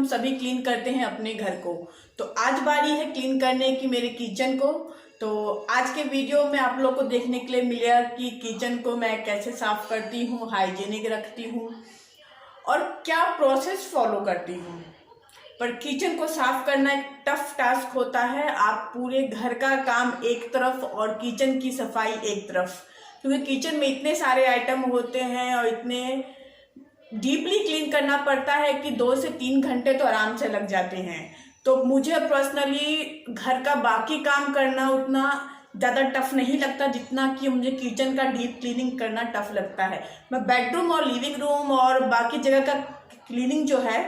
सभी क्लीन करते हैं अपने घर को। तो आज बारी है क्लीन करने की मेरे किचन को। तो आज के वीडियो में आप लोग को देखने के लिए मिलेगा कि किचन को मैं कैसे साफ करती हूँ, हाइजीनिक रखती हूँ और क्या प्रोसेस फॉलो करती हूँ। पर किचन को साफ करना एक टफ टास्क होता है। आप पूरे घर का काम एक तरफ और किचन की सफाई एक तरफ, क्योंकि किचन में इतने सारे आइटम होते हैं और इतने डीपली क्लीन करना पड़ता है कि 2 से 3 घंटे तो आराम से लग जाते हैं। तो मुझे पर्सनली घर का बाकी काम करना उतना ज़्यादा टफ नहीं लगता जितना कि मुझे किचन का डीप क्लीनिंग करना टफ लगता है। मैं बेडरूम और लिविंग रूम और बाकी जगह का क्लीनिंग जो है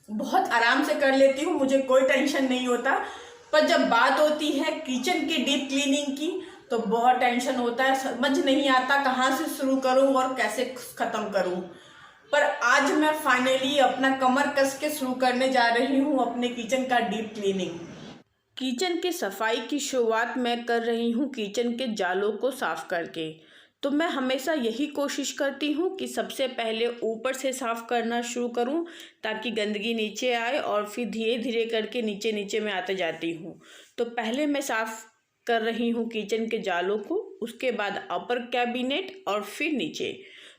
बहुत आराम से कर लेती हूँ, मुझे कोई टेंशन नहीं होता। पर जब बात होती है किचन की डीप क्लीनिंग की तो बहुत टेंशन होता है, समझ नहीं आता कहाँ से शुरू करूँ और कैसे ख़त्म करूँ। पर आज मैं फाइनली अपना कमर कस के शुरू करने जा रही हूँ अपने किचन का डीप क्लीनिंग। किचन की सफाई की शुरुआत मैं कर रही हूँ किचन के जालों को साफ करके। तो मैं हमेशा यही कोशिश करती हूँ कि सबसे पहले ऊपर से साफ़ करना शुरू करूँ ताकि गंदगी नीचे आए और फिर धीरे धीरे करके नीचे नीचे मैं आते जाती हूँ। तो पहले मैं साफ़ कर रही हूँ किचन के जालों को, उसके बाद अपर कैबिनेट और फिर नीचे।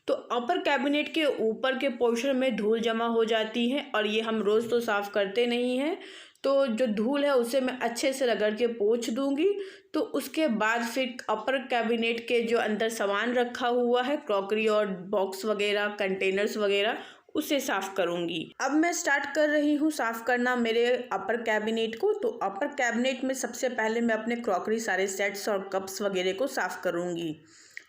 तो अपर कैबिनेट के ऊपर के पोर्शन में धूल जमा हो जाती है और ये हम रोज़ तो साफ़ करते नहीं हैं, तो जो धूल है उसे मैं अच्छे से रगड़ के पोंछ दूंगी। तो उसके बाद फिर अपर कैबिनेट के जो अंदर सामान रखा हुआ है, क्रॉकरी और बॉक्स वगैरह, कंटेनर्स वगैरह, उसे साफ़ करूंगी। अब मैं स्टार्ट कर रही हूँ साफ़ करना मेरे अपर कैबिनेट को। तो अपर कैबिनेट में सबसे पहले मैं अपने क्रॉकरी सारे सेट्स और कप्स वगैरह को साफ़ करूँगी।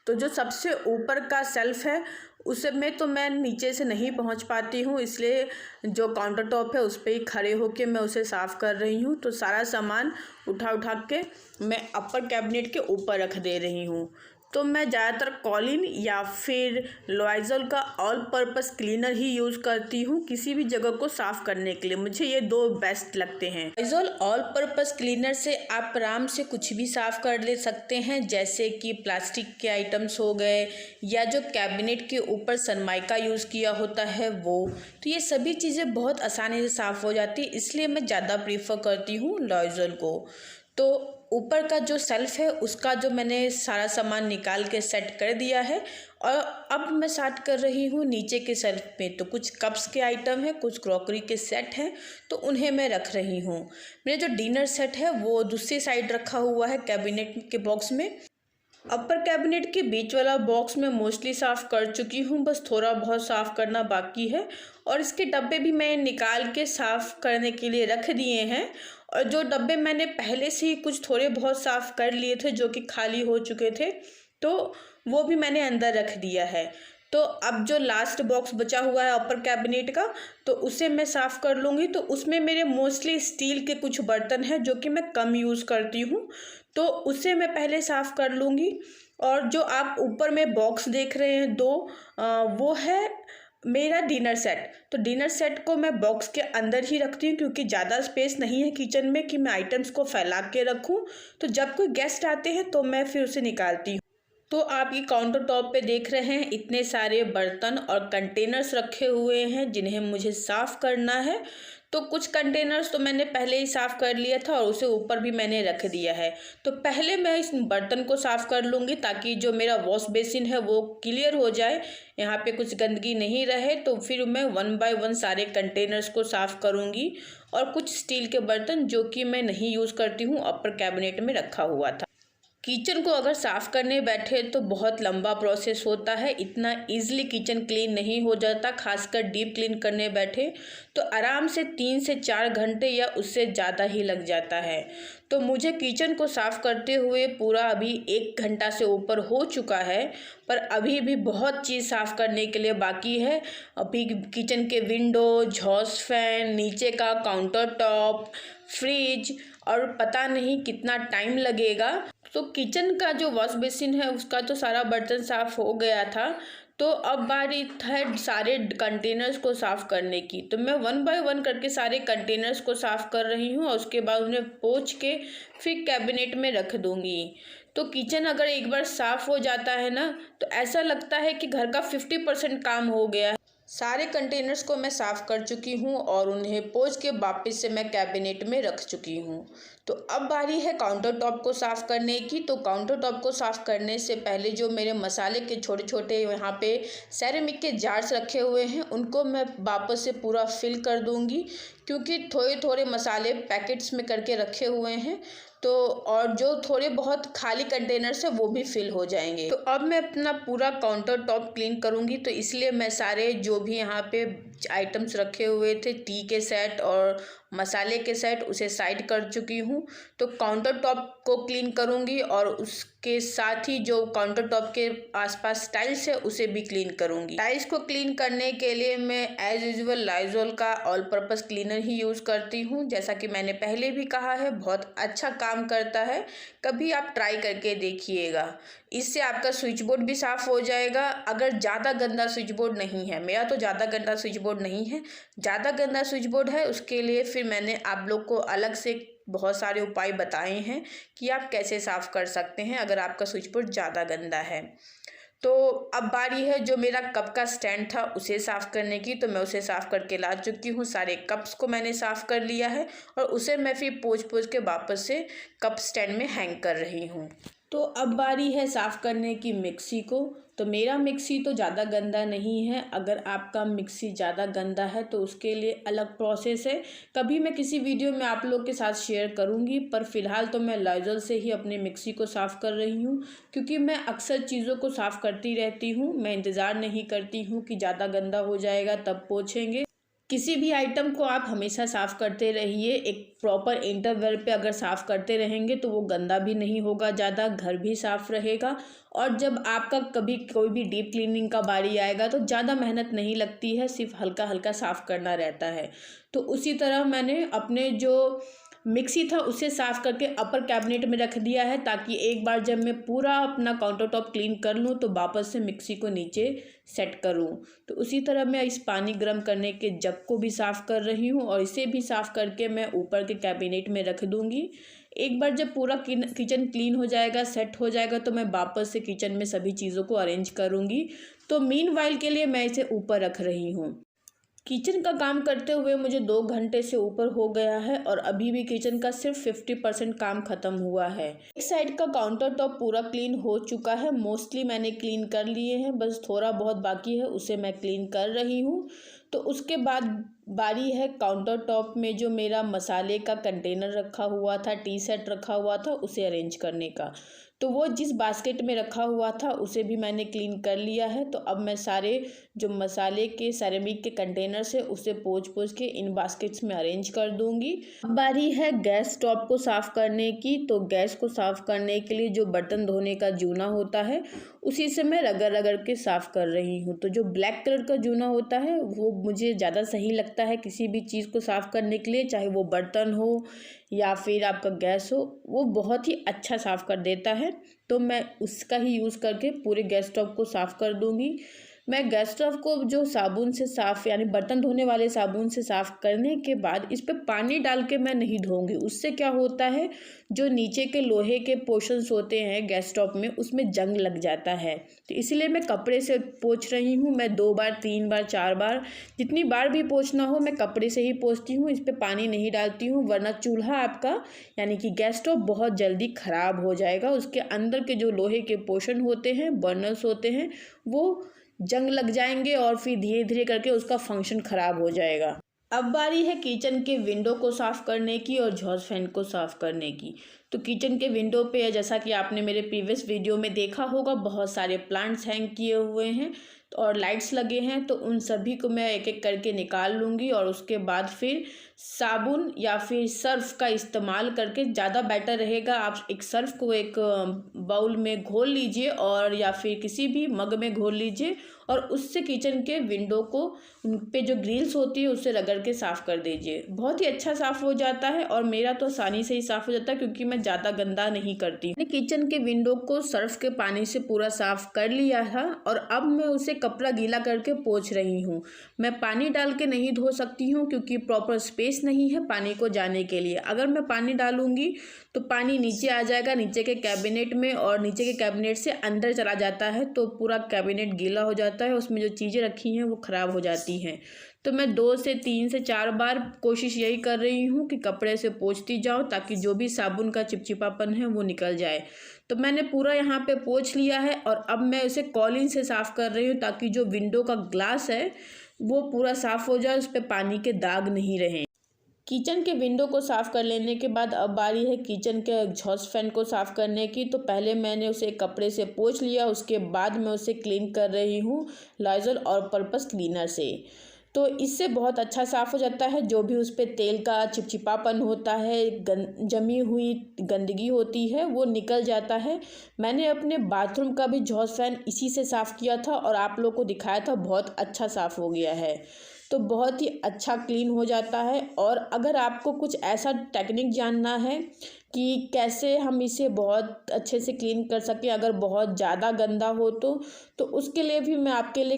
तो जो सबसे ऊपर का शेल्फ़ है उसे में तो मैं नीचे से नहीं पहुंच पाती हूँ, इसलिए जो काउंटर टॉप है उस पर ही खड़े होके मैं उसे साफ़ कर रही हूँ। तो सारा सामान उठा के मैं अपर कैबिनेट के ऊपर रख दे रही हूँ। तो मैं ज़्यादातर कॉलिन या फिर लॉयज़ल का ऑल पर्पस क्लीनर ही यूज़ करती हूँ किसी भी जगह को साफ़ करने के लिए। मुझे ये 2 बेस्ट लगते हैं। लॉयज़ल ऑल पर्पस क्लीनर से आप आराम से कुछ भी साफ़ कर ले सकते हैं, जैसे कि प्लास्टिक के आइटम्स हो गए या जो कैबिनेट के ऊपर सनमाइका यूज़ किया होता है वो। तो ये सभी चीज़ें बहुत आसानी से साफ़ हो जाती है, इसलिए मैं ज़्यादा प्रीफर करती हूँ लॉयज़ल को। तो ऊपर का जो शेल्फ़ है उसका जो मैंने सारा सामान निकाल के सेट कर दिया है और अब मैं स्टार्ट कर रही हूँ नीचे के शेल्फ़ में। तो कुछ कप्स के आइटम है, कुछ क्रॉकरी के सेट हैं, तो उन्हें मैं रख रही हूँ। मेरा जो डिनर सेट है वो दूसरी साइड रखा हुआ है कैबिनेट के बॉक्स में। अपर कैबिनेट के बीच वाला बॉक्स में मोस्टली साफ़ कर चुकी हूँ, बस थोड़ा बहुत साफ़ करना बाकी है। और इसके डब्बे भी मैं निकाल के साफ़ करने के लिए रख दिए हैं। और जो डब्बे मैंने पहले से ही कुछ थोड़े बहुत साफ़ कर लिए थे जो कि खाली हो चुके थे, तो वो भी मैंने अंदर रख दिया है। तो अब जो लास्ट बॉक्स बचा हुआ है अपर कैबिनेट का, तो उसे मैं साफ़ कर लूँगी। तो उसमें मेरे मोस्टली स्टील के कुछ बर्तन हैं जो कि मैं कम यूज़ करती हूँ, तो उसे मैं पहले साफ़ कर लूँगी। और जो आप ऊपर में बॉक्स देख रहे हैं 2, वो है मेरा डिनर सेट। तो डिनर सेट को मैं बॉक्स के अंदर ही रखती हूँ क्योंकि ज़्यादा स्पेस नहीं है किचन में कि मैं आइटम्स को फैला के रखूँ। तो जब कोई गेस्ट आते हैं तो मैं फिर उसे निकालती हूँ। तो आप ये काउंटर टॉप पे देख रहे हैं इतने सारे बर्तन और कंटेनर्स रखे हुए हैं जिन्हें मुझे साफ़ करना है। तो कुछ कंटेनर्स तो मैंने पहले ही साफ़ कर लिया था और उसे ऊपर भी मैंने रख दिया है। तो पहले मैं इस बर्तन को साफ़ कर लूँगी ताकि जो मेरा वॉश बेसिन है वो क्लियर हो जाए, यहाँ पे कुछ गंदगी नहीं रहे। तो फिर मैं 1 बाय 1 सारे कंटेनर्स को साफ़ करूँगी। और कुछ स्टील के बर्तन जो कि मैं नहीं यूज़ करती हूँ अपर कैबिनेट में रखा हुआ था। किचन को अगर साफ़ करने बैठे तो बहुत लंबा प्रोसेस होता है, इतना इजीली किचन क्लीन नहीं हो जाता। खासकर डीप क्लीन करने बैठे तो आराम से 3 से 4 घंटे या उससे ज़्यादा ही लग जाता है। तो मुझे किचन को साफ़ करते हुए पूरा अभी 1 घंटा से ऊपर हो चुका है, पर अभी भी बहुत चीज़ साफ़ करने के लिए बाकी है। अभी किचन के विंडो, एग्जॉस्ट फैन, नीचे का काउंटर टॉप, फ्रिज, और पता नहीं कितना टाइम लगेगा। तो किचन का जो वॉश बेसिन है उसका तो सारा बर्तन साफ़ हो गया था। तो अब बारी है सारे कंटेनर्स को साफ़ करने की। तो मैं 1 बाय 1 करके सारे कंटेनर्स को साफ़ कर रही हूँ और उसके बाद उन्हें पोंछ के फिर कैबिनेट में रख दूँगी। तो किचन अगर एक बार साफ़ हो जाता है ना तो ऐसा लगता है कि घर का 50% काम हो गया है। सारे कंटेनर्स को मैं साफ़ कर चुकी हूँ और उन्हें पोंछ के वापस से मैं कैबिनेट में रख चुकी हूँ। तो अब बारी है काउंटर टॉप को साफ़ करने की। तो काउंटर टॉप को साफ़ करने से पहले जो मेरे मसाले के छोटे छोटे यहाँ पे सेरेमिक के जार्स रखे हुए हैं उनको मैं वापस से पूरा फिल कर दूँगी, क्योंकि थोड़े थोड़े मसाले पैकेट्स में करके रखे हुए हैं तो और जो थोड़े बहुत खाली कंटेनर्स है वो भी फिल हो जाएंगे। तो अब मैं अपना पूरा काउंटर टॉप क्लीन करूँगी, तो इसलिए मैं सारे जो भी यहाँ पे आइटम्स रखे हुए थे, टी के सेट और मसाले के सेट, उसे साइड कर चुकी हूँ। तो काउंटर टॉप को क्लीन करूँगी और उसके साथ ही जो काउंटर टॉप के आसपास टाइल्स है उसे भी क्लीन करूँगी। टाइल्स को क्लीन करने के लिए मैं एज यूजुअल लाइजॉल का ऑल पर्पस क्लीनर ही यूज़ करती हूँ। जैसा कि मैंने पहले भी कहा है, बहुत अच्छा काम करता है, कभी आप ट्राई करके देखिएगा। इससे आपका स्विच बोर्ड भी साफ़ हो जाएगा। अगर ज़्यादा गंदा स्विच बोर्ड नहीं है, मेरा तो ज़्यादा गंदा स्विच बोर्ड नहीं है, ज़्यादा गंदा स्विच बोर्ड है उसके लिए फिर मैंने आप लोग को अलग से बहुत सारे उपाय बताए हैं कि आप कैसे साफ़ कर सकते हैं अगर आपका स्विच बोर्ड ज़्यादा गंदा है। तो अब बारी है जो मेरा कप का स्टैंड था उसे साफ़ करने की। तो मैं उसे साफ़ करके ला चुकी हूँ, सारे कप्स को मैंने साफ़ कर लिया है और उसे मैं फिर पोंछ के वापस से कप स्टैंड में हैंग कर रही हूँ। तो अब बारी है साफ़ करने की मिक्सी को। तो मेरा मिक्सी तो ज़्यादा गंदा नहीं है, अगर आपका मिक्सी ज़्यादा गंदा है तो उसके लिए अलग प्रोसेस है, कभी मैं किसी वीडियो में आप लोग के साथ शेयर करूँगी। पर फ़िलहाल तो मैं लाइजॉल से ही अपने मिक्सी को साफ़ कर रही हूँ, क्योंकि मैं अक्सर चीज़ों को साफ़ करती रहती हूँ। मैं इंतज़ार नहीं करती हूँ कि ज़्यादा गंदा हो जाएगा तब पोंछेंगे। किसी भी आइटम को आप हमेशा साफ़ करते रहिए, एक प्रॉपर इंटरवल पे अगर साफ़ करते रहेंगे तो वो गंदा भी नहीं होगा ज़्यादा, घर भी साफ़ रहेगा। और जब आपका कभी कोई भी डीप क्लीनिंग का बारी आएगा तो ज़्यादा मेहनत नहीं लगती है, सिर्फ हल्का हल्का साफ़ करना रहता है। तो उसी तरह मैंने अपने जो मिक्सी था उसे साफ़ करके अपर कैबिनेट में रख दिया है, ताकि एक बार जब मैं पूरा अपना काउंटर टॉप क्लीन कर लूँ तो वापस से मिक्सी को नीचे सेट करूँ। तो उसी तरह मैं इस पानी गर्म करने के जग को भी साफ़ कर रही हूँ और इसे भी साफ़ करके मैं ऊपर के कैबिनेट में रख दूँगी। एक बार जब पूरा किचन क्लीन हो जाएगा, सेट हो जाएगा, तो मैं वापस से किचन में सभी चीज़ों को अरेंज करूँगी। तो मीनवाइल के लिए मैं इसे ऊपर रख रही हूँ। किचन का काम करते हुए मुझे 2 घंटे से ऊपर हो गया है और अभी भी किचन का सिर्फ 50% काम ख़त्म हुआ है। एक साइड का काउंटर टॉप पूरा क्लीन हो चुका है, मोस्टली मैंने क्लीन कर लिए हैं, बस थोड़ा बहुत बाकी है उसे मैं क्लीन कर रही हूँ। तो उसके बाद बारी है काउंटर टॉप में जो मेरा मसाले का कंटेनर रखा हुआ था, टी सेट रखा हुआ था, उसे अरेंज करने का। तो वो जिस बास्केट में रखा हुआ था उसे भी मैंने क्लीन कर लिया है। तो अब मैं सारे जो मसाले के सेरेमिक के कंटेनर्स है उसे पोंछ के इन बास्केट्स में अरेंज कर दूंगी। अब बारी है गैस स्टोव को साफ़ करने की। तो गैस को साफ़ करने के लिए जो बर्तन धोने का जूना होता है उसी से मैं रगड़ के साफ़ कर रही हूँ। तो जो ब्लैक कलर का जूना होता है वो मुझे ज़्यादा सही लगता है किसी भी चीज़ को साफ़ करने के लिए, चाहे वो बर्तन हो या फिर आपका गैस हो, वो बहुत ही अच्छा साफ़ कर देता है। तो मैं उसका ही यूज़ करके पूरे गैस स्टोव को साफ़ कर दूँगी। मैं गैस स्टोव को जो साबुन से साफ़ यानी बर्तन धोने वाले साबुन से साफ़ करने के बाद इस पे पानी डाल के मैं नहीं धोऊंगी। उससे क्या होता है, जो नीचे के लोहे के पोर्शंस होते हैं गैस स्टोव में उसमें जंग लग जाता है। तो इसलिए मैं कपड़े से पोंछ रही हूँ। मैं 2 बार 3 बार 4 बार जितनी बार भी पोंछना हो मैं कपड़े से ही पोंछती हूँ, इस पर पानी नहीं डालती हूँ, वरना चूल्हा आपका यानी कि गैस स्टोव बहुत जल्दी ख़राब हो जाएगा। उसके अंदर के जो लोहे के पोर्शन होते हैं, बर्नर्स होते हैं, वो जंग लग जाएंगे और फिर धीरे धीरे करके उसका फंक्शन ख़राब हो जाएगा। अब बारी है किचन के विंडो को साफ़ करने की और एग्जॉस्ट फैन को साफ़ करने की। तो किचन के विंडो पे जैसा कि आपने मेरे प्रीवियस वीडियो में देखा होगा, बहुत सारे प्लांट्स हैंग किए हुए हैं और लाइट्स लगे हैं। तो उन सभी को मैं एक एक करके निकाल लूँगी और उसके बाद फिर साबुन या फिर सर्फ का इस्तेमाल करके, ज़्यादा बेटर रहेगा आप एक सर्फ को एक बाउल में घोल लीजिए और या फिर किसी भी मग में घोल लीजिए और उससे किचन के विंडो को उन पे जो ग्रिल्स होती है उससे रगड़ के साफ़ कर दीजिए। बहुत ही अच्छा साफ़ हो जाता है और मेरा तो आसानी से ही साफ़ हो जाता है, क्योंकि मैं ज़्यादा गंदा नहीं करती। मैंने किचन के विंडो को सर्फ के पानी से पूरा साफ़ कर लिया था और अब मैं उसे कपड़ा गीला करके पोंछ रही हूँ। मैं पानी डाल के नहीं धो सकती हूँ क्योंकि प्रॉपर स्पेस नहीं है पानी को जाने के लिए। अगर मैं पानी डालूँगी तो पानी नीचे आ जाएगा नीचे के कैबिनेट में, और नीचे के कैबिनेट से अंदर चला जाता है तो पूरा कैबिनेट गीला हो जाता है, उसमें जो चीज़ें रखी हैं वो ख़राब हो जाती हैं। तो मैं 2 से 3 से 4 बार कोशिश यही कर रही हूँ कि कपड़े से पोंछती जाऊँ ताकि जो भी साबुन का चिपचिपापन है वो निकल जाए। तो मैंने पूरा यहाँ पे पोंछ लिया है और अब मैं उसे कॉलिन से साफ़ कर रही हूँ ताकि जो विंडो का ग्लास है वो पूरा साफ़ हो जाए, उस पर पानी के दाग नहीं रहें। किचन के विंडो को साफ़ कर लेने के बाद अब बारी है किचन के एग्जॉस्ट फैन को साफ़ करने की। तो पहले मैंने उसे कपड़े से पोंछ लिया, उसके बाद मैं उसे क्लीन कर रही हूँ लाइजॉल और पर्पस क्लीनर से। तो इससे बहुत अच्छा साफ़ हो जाता है, जो भी उस पर तेल का चिपचिपापन होता है, जमी हुई गंदगी होती है वो निकल जाता है। मैंने अपने बाथरूम का भी एग्जॉस्ट फैन इसी से साफ़ किया था और आप लोग को दिखाया था, बहुत अच्छा साफ़ हो गया है। तो बहुत ही अच्छा क्लीन हो जाता है। और अगर आपको कुछ ऐसा टेक्निक जानना है कि कैसे हम इसे बहुत अच्छे से क्लीन कर सकें अगर बहुत ज़्यादा गंदा हो तो उसके लिए भी मैं आपके लिए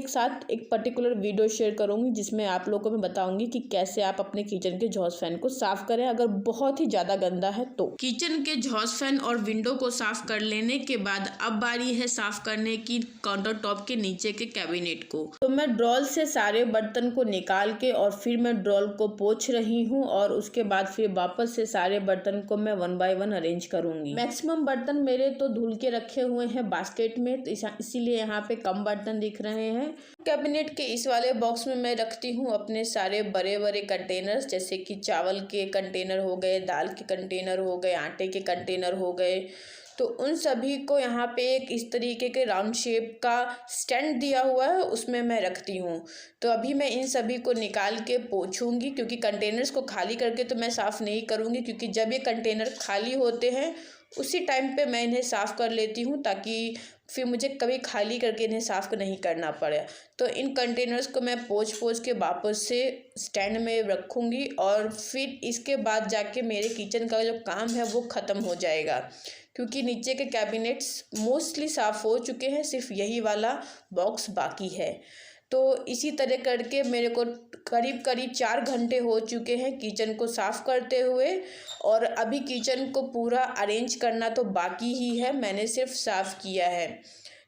एक पर्टिकुलर वीडियो शेयर करूंगी जिसमें आप लोगों को मैं बताऊंगी कि कैसे आप अपने किचन के एग्जॉस्ट फैन को साफ़ करें अगर बहुत ही ज़्यादा गंदा है तो। किचन के एग्जॉस्ट फैन और विंडो को साफ़ कर लेने के बाद अब बारी है साफ़ करने की काउंटर टॉप के नीचे के कैबिनेट को। तो मैं ड्रॉल से सारे बर्तन को निकाल के और फिर मैं ड्रॉल को पोंछ रही हूँ और उसके बाद फिर वापस से सारे बर्तन को मैं 1 बाय 1 अरेंज करूँगी। मैक्सिमम बर्तन मेरे तो धुल के रखे हुए हैं बास्केट में, तो इसीलिए यहाँ पे कम बर्तन दिख रहे हैं। कैबिनेट के इस वाले बॉक्स में मैं रखती हूँ अपने सारे बड़े बड़े कंटेनर्स, जैसे कि चावल के कंटेनर हो गए, दाल के कंटेनर हो गए, आटे के कंटेनर हो गए। तो उन सभी को यहाँ पे एक इस तरीके के राउंड शेप का स्टैंड दिया हुआ है, उसमें मैं रखती हूँ। तो अभी मैं इन सभी को निकाल के पोंछूंगी, क्योंकि कंटेनर्स को खाली करके तो मैं साफ़ नहीं करूँगी, क्योंकि जब ये कंटेनर खाली होते हैं उसी टाइम पे मैं इन्हें साफ़ कर लेती हूँ ताकि फिर मुझे कभी खाली करके इन्हें साफ़ नहीं करना पड़े। तो इन कंटेनर्स को मैं पोंछ के वापस से स्टैंड में रखूँगी और फिर इसके बाद जाके मेरे किचन का जो काम है वो ख़त्म हो जाएगा, क्योंकि नीचे के कैबिनेट्स मोस्टली साफ़ हो चुके हैं, सिर्फ यही वाला बॉक्स बाकी है। तो इसी तरह करके मेरे को करीब 4 घंटे हो चुके हैं किचन को साफ़ करते हुए, और अभी किचन को पूरा अरेंज करना तो बाकी ही है, मैंने सिर्फ साफ़ किया है।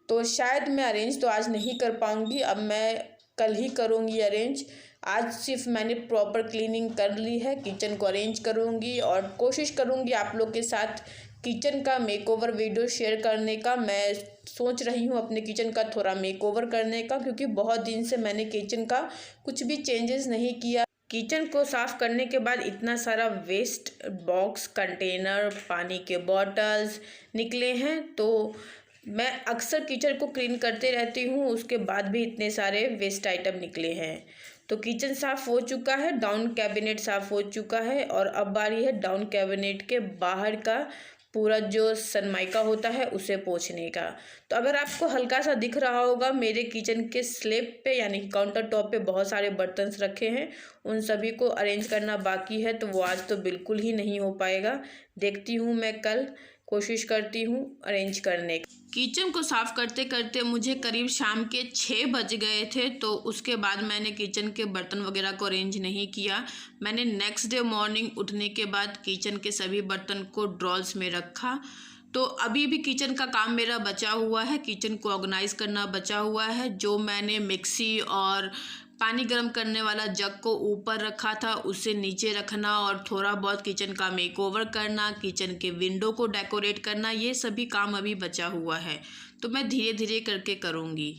तो शायद मैं अरेंज तो आज नहीं कर पाऊँगी, अब मैं कल ही करूँगी अरेंज। आज सिर्फ मैंने प्रॉपर क्लीनिंग कर ली है, किचन को अरेंज करूँगी और कोशिश करूँगी आप लोग के साथ किचन का मेकओवर वीडियो शेयर करने का। मैं सोच रही हूँ अपने किचन का थोड़ा मेकओवर करने का, क्योंकि बहुत दिन से मैंने किचन का कुछ भी चेंजेस नहीं किया। किचन को साफ़ करने के बाद इतना सारा वेस्ट बॉक्स, कंटेनर, पानी के बॉटल्स निकले हैं, तो मैं अक्सर किचन को क्लीन करते रहती हूँ, उसके बाद भी इतने सारे वेस्ट आइटम निकले हैं। तो किचन साफ़ हो चुका है, डाउन कैबिनेट साफ़ हो चुका है, और अब बारी है डाउन कैबिनेट के बाहर का पूरा जो सनमाइका होता है उसे पोंछने का। तो अगर आपको हल्का सा दिख रहा होगा, मेरे किचन के स्लैब पे यानी कि काउंटर टॉप पे बहुत सारे बर्तन रखे हैं, उन सभी को अरेंज करना बाकी है, तो वो आज तो बिल्कुल ही नहीं हो पाएगा। देखती हूँ मैं कल कोशिश करती हूँ अरेंज करने की। किचन को साफ़ करते करते मुझे करीब शाम के 6 बज गए थे, तो उसके बाद मैंने किचन के बर्तन वगैरह को अरेंज नहीं किया। मैंने नेक्स्ट डे मॉर्निंग उठने के बाद किचन के सभी बर्तन को ड्रॉल्स में रखा। तो अभी भी किचन का काम मेरा बचा हुआ है, किचन को ऑर्गेनाइज़ करना बचा हुआ है। जो मैंने मिक्सी और पानी गर्म करने वाला जग को ऊपर रखा था उसे नीचे रखना, और थोड़ा बहुत किचन का मेकओवर करना, किचन के विंडो को डेकोरेट करना, ये सभी काम अभी बचा हुआ है, तो मैं धीरे धीरे करके करूँगी।